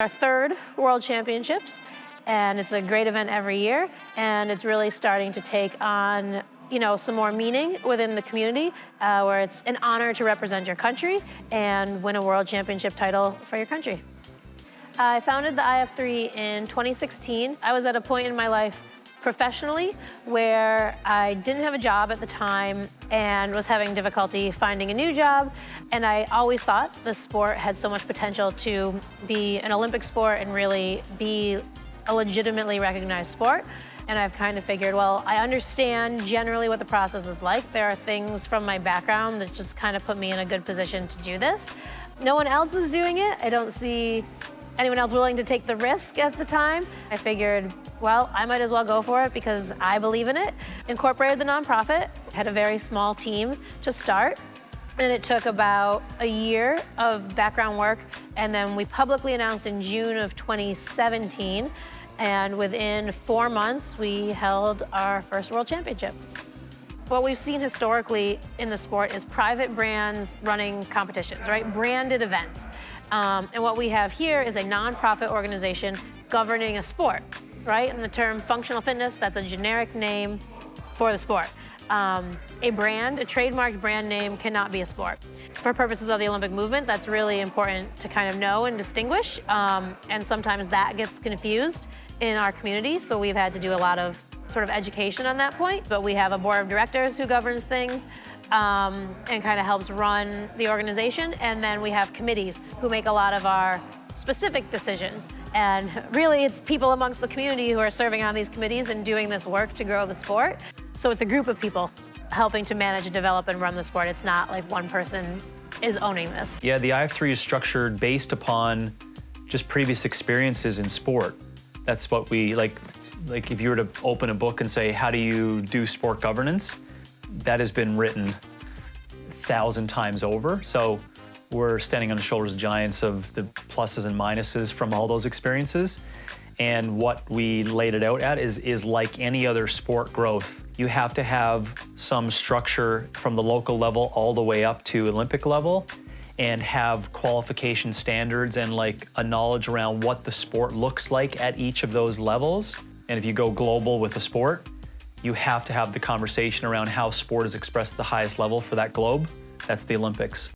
Our third World Championships, and it's a great event every year, and it's really starting to take on, some more meaning within the community, where it's an honor to represent your country and win a World Championship title for your country. I founded the IF3 in 2016. I was at a point in my life professionally where I didn't have a job at the time and was having difficulty finding a new job. And I always thought the sport had so much potential to be an Olympic sport and really be a legitimately recognized sport. And I've kind of figured, well, I understand generally what the process is like. There are things from my background that just kind of put me in a good position to do this. No one else is doing it. I don't see anyone else willing to take the risk at the time. I figured, well, I might as well go for it because I believe in it. Incorporated the nonprofit, had a very small team to start, and it took about a year of background work, and then we publicly announced in June of 2017, and within 4 months, we held our first World Championships. What we've seen historically in the sport is private brands running competitions, right? Branded events. And what we have here is a nonprofit organization governing a sport, right? And the term functional fitness, that's a generic name for the sport. A brand, a trademarked brand name cannot be a sport. For purposes of the Olympic movement, that's really important to kind of know and distinguish. And sometimes that gets confused in our community. So we've had to do a lot of sort of education on that point, but we have a board of directors who governs things and kind of helps run the organization. And then we have committees who make a lot of our specific decisions. And really it's people amongst the community who are serving on these committees and doing this work to grow the sport. So it's a group of people helping to manage and develop and run the sport. It's not like one person is owning this. Yeah, the IF3 is structured based upon just previous experiences in sport. That's what we like if you were to open a book and say, how do you do sport governance? That has been written 1,000 times over. So we're standing on the shoulders of giants of the pluses and minuses from all those experiences. And what we laid it out at is like any other sport growth. You have to have some structure from the local level all the way up to Olympic level and have qualification standards and like a knowledge around what the sport looks like at each of those levels. And if you go global with a sport, you have to have the conversation around how sport is expressed at the highest level for that globe. That's the Olympics.